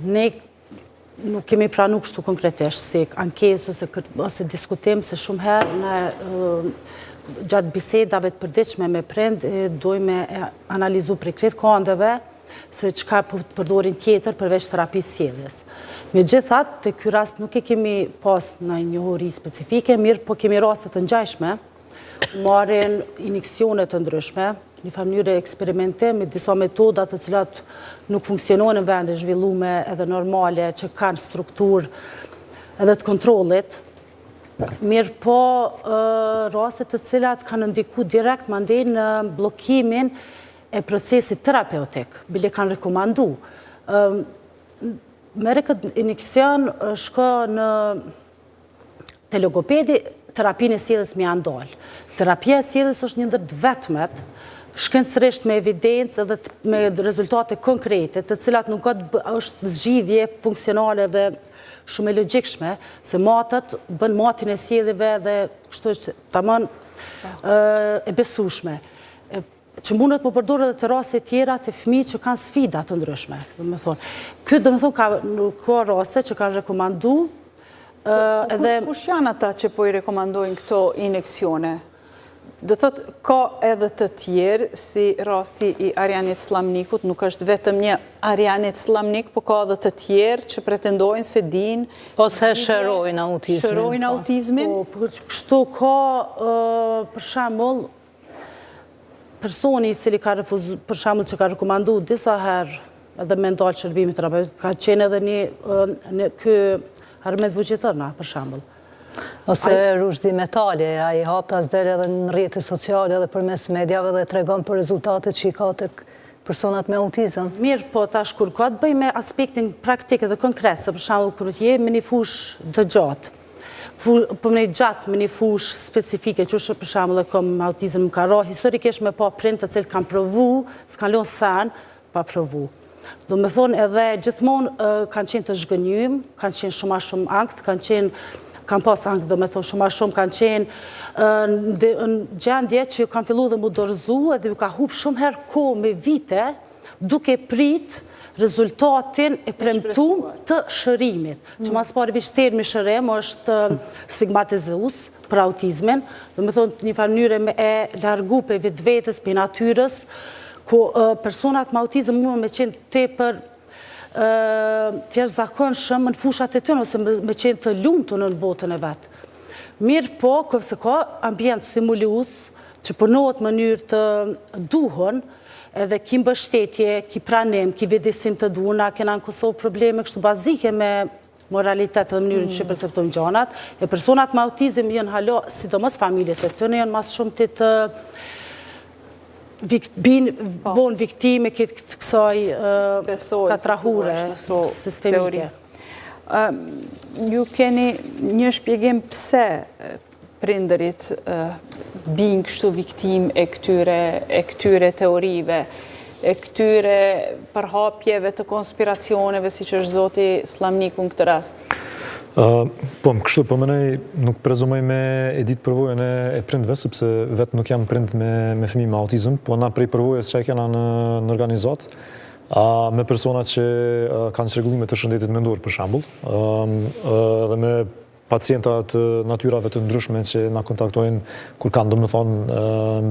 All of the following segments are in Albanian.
Ne nuk kemi pranu kështu konkretisht si ankesë ose diskutim se shumë herë në gjatë bisedave të përditshme me prind dojmë analizu prej krejt kohëndeve se çka përdorin tjetër përveç terapisë sjelljes. Megjithatë, te ky rast nuk e kemi pas në njohuri specifike, mirë po kemi raste të ngjashme, marrin injeksione të ndryshme, një mënyrë eksperimentim me disa metoda të cilat nuk funksionojnë në vende zhvillume edhe normale që kanë strukturë edhe të kontrollit. Mirë po raste të cilat kanë ndiku direkt mandej në bllokimin e procesit terapeutik, bile kanë rekomandu. Mere këtë injekcion shko në te logopedi, terapinë e sjelljes me janë dalë. Terapia e sjelljes është një ndër të vetmet, shkencërisht me evidencë edhe me rezultate konkrete, të cilat nuk është zgjidhje funksionale dhe shumë e logjikshme, se matët bën matin e sjelljeve dhe kështu është tamam e besueshme. Që mundet më përdorë edhe të raste tjera të fëmijë që kanë sfida të ndryshme. Ky ka raste që kanë rekomandu edhe... Kush janë ata që po i rekomandojnë këto injeksione? Do thotë, ka edhe të tjerë, si rasti i Arianit Slamnikut, nuk është vetëm një Arianit Slamnik, po ka edhe të tjerë që pretendojnë se din... Ose shërojnë autizmin. Shërojnë autizmin? Kështu ka, për shembull, personi i cili ka refuzuar, për shembull që ka rekomandu disa herë edhe me ndalë shërbimit terapeutik, ka qenë edhe një ky Armet Vucitërna, për shembull. Ose Rushdi Metali, a i haptas del edhe në rrjetet sociale dhe përmes medjave dhe tregon për rezultatet që i ka të personat me autizëm. Mirë, po tash kur ka të bëj me aspektin praktik edhe konkret, se për shembull kur je me një fushë të gjatë, për me gjatë me një fushë specifike, që është për shembull e kam autizëm më ka ra, historikisht me pa prind të cilët kanë provu, s'kan lënë sen pa provu. Do me thonë edhe gjithmonë kanë qenë të zhgënjym, kanë qenë shumë a shumë ankth, kanë pas ankth, do me thonë shumë a shumë kanë qenë në gjendje që kanë fillu dhe mu dorëzu edhe ju ka hup shumë herë kohë me vite duke prit rezultatin e premtum të shërimit. Që mas pari vish termi shërim është stigmatizues për autizmin, do me thonë një mënyrë me e largu për vetvetes, për natyrës, ku personat me autizëm mund me qenë tepër thjesht zakonshëm në fushat e tyre ose me qenë të lumtur në botën e vet. Mirë po, këse ka ambient stimulues që punohet në mënyrë të duhur, edhe ki mbështetje, ki pranim, ki vedisim të duhur, na kena në Kosovë probleme kështu bazike me moralitet dhe mënyrën që perceptojmë gjanat, e personat me autizëm janë halo, sidomos familjet e tyre janë mas shumë të bon viktime këtë kësaj katrahure sistemike. Ju keni një shpjegim pse prindërit bin kështu viktim e këtyre teorive, e këtyre përhapjeve të konspiracioneve, si që është zoti Slamniku në këtë rast? Po, kështu, po mënej nuk prezumoj me e ditë përvojën e prindve, sepse vetë nuk jam prind me fëmijë me autizëm, po na prej përvojës që e kena në organizat, me personat që kanë çrregullime të shëndetit mendor, për shembull, dhe me pacienta të natyrave të ndryshme që na kontaktojnë kur kanë, domethënë,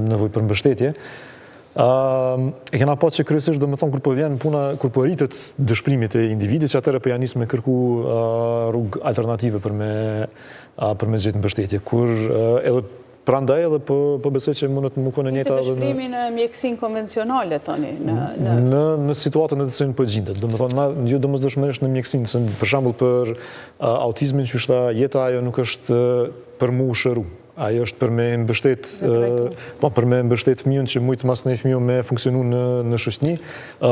nevojë për mbështetje. E kena pas që kryesisht do me thonë kur po vjen puna, kur po rritet dëshpërimit e individit, që atëherë po ja nis me kërku rrugë alternative për me gjetë mbështetje. Kur edhe prandaj edhe po besoj që mundet më kone njëta edhe në... Dëshpërimi në mjekësinë konvencionale, thoni? Në situatën e të cilën po gjendet. Do me thonë, jo domosdoshmërisht në mjekësinë, se për shembull për autizmin që është jeta ajo nuk është për mu shëru. Ajo është për me mbështet fëmijën që mujtë mas në fëmijën me funksionu në shoqëni,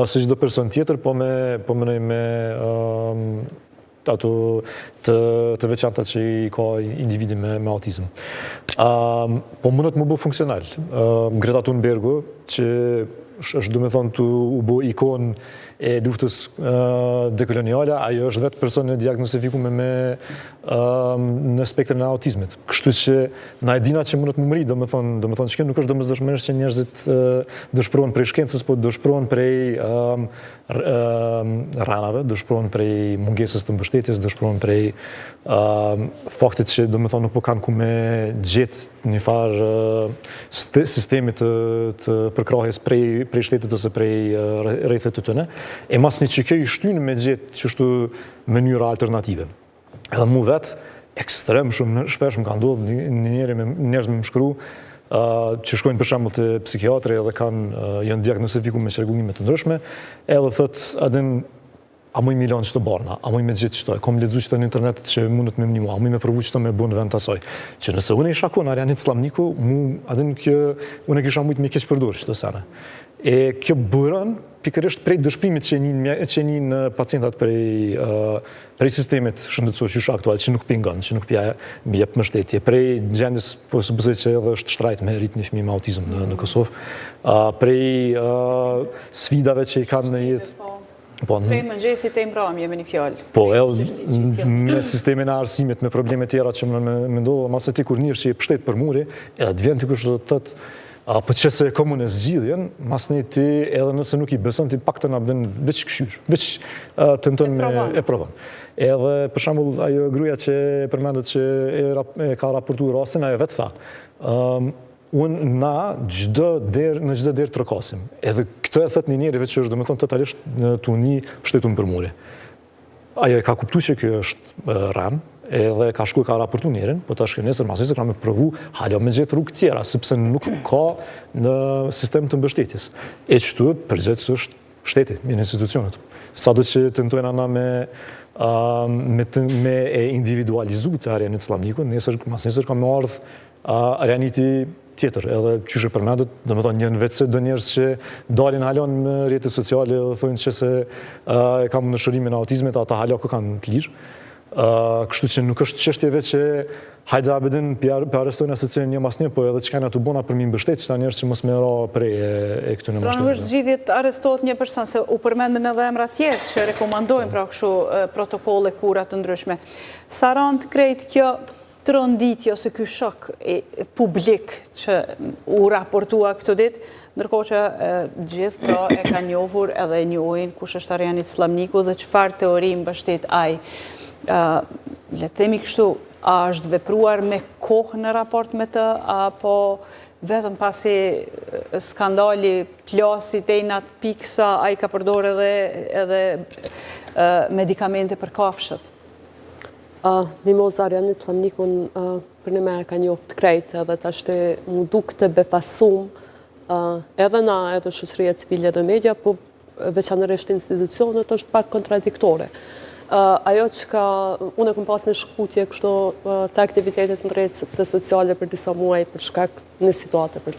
se çdo person tjetër, po me ato të veçanta që i ka individi me autizëm. Po mundet më bë funksional. Greta Thunbergu, që është do me thonë të u bo ikon e luftës dekoloniale, ajo është vetë person e diagnostifikuar në spektrën e autizmit. Kështu që na e dina që mundet më mëri, do me thonë që kjo nuk është domosdoshmërisht që njerëzit dëshpërohen prej shkencës, po dëshpërohen prej rranave, dëshpërohen prej mungesës të mbështetjes, dëshpërohen prej faktit që do me thonë nuk po kanë ku me gjetë një farë sistemi të përkrahjes prej shtetit ose prej rrethet të tëne, e mas një që kjo i shtynë me gjetë qështu mënyra alternative. Edhe mu vetë, ekstrem shumë shpesh më ka ndodhë njëri me njerëz me më shkru, që shkojnë për shembull të psikiatri edhe janë diagnostifikuar me çrregullime të ndryshme, edhe thotë adin a muj me lanë qëto barna, a muj me gjithë qëto, kom ledzu qëto në internet që mundet me mnimu, a muj me përvu qëto me bu në vend të asoj. Që nëse unë e isha ku në Arianit Slamniku, adin unë e kisha mujtë me keq përdor qëto sene. E kjo bërën pikërisht prej dëshpimit që njën pacientat prej sistemit shëndetësor që është aktual, që nuk pingon, që nuk mi jep mbështetje, prej gjendjes, po së bëzej që edhe është shtrajt me rrit një fëmijë me autizëm në Kosovë, prej sfidave që i kanë në jetë. Prej mëngjesit e mbrëmje me një fjallë. Po, me sistemin e arsimit, me probleme tjera që më ndodhë, masë ti kur njërë që i pështet për muri, edhe të vjen të kush të tëtë, po që se komun e zgjidhjen, masë një ti edhe nëse nuk i besën, ti pak të nabden veç këshyr, veç të nëtën e provën. Edhe, për shambull, ajo gruja që përmendet që e ka raportu rastin, ajo vetë tha, unë na në gjdo derë të rëkasim. Edhe këtë e thët një njeri vetë që është, do me thonë, totalisht në të uni pështetun për muri. Ajo e ka kuptu që kjo është rem, edhe ka shku e ka raportu njerin, po të shkë nesër masë ka me provu halja me gjithë rrugë tjera, sepse nuk ka në sistem të mbështetjes. E qëtu, përgjithës është shteti, në institucionet. Sa do që të nëtojnë ana me e individualizu të Arianit Slamniku, mas nesër ka me ardhë Arianiti tjetër, edhe qyshe përmendet, do me thonë njën vetëse do njerës që dalin halon në rjetët sociale dhe thojnë që se e kam në shërimin autizmit, ata halako kanë të lirë. Kështu që nuk është qështje vetë që hajde abedin për arestojnë asë që një mas një, po edhe që kanë atu bona për mi mbështet, që ta njerës që mos me ra prej e këtë në mbështet. Pra në është gjithjet arestot një person, se u përmendën edhe emra tjerë që rekomandojnë pra kështu protokolle, kurat të ndryshme. Sa rand krejt kjo të rënditje ose ky shok publik që u raportua këtë ditë, ndërkohë që gjithë pra e ka njohur edhe njohin kush është Arianit Slamniku dhe çfarë teori mbështet ai. Le të themi kështu, a është vepruar me kohë në raport me të, apo vetëm pasi skandali plasi te i natë piksa, a i ka përdor edhe medikamente për kafshët? Mimoz Arianit Slamnikun për një me e ka njoftë krejt edhe të ashte mu duk të befasum edhe na edhe shoqëria civile dhe media, po veçanërisht institucionet është pak kontradiktore. Ajo që ka, unë e këm pas në shkutje kështu të aktivitetet në rrjetet sociale për disa muaj për shkak në situate personale.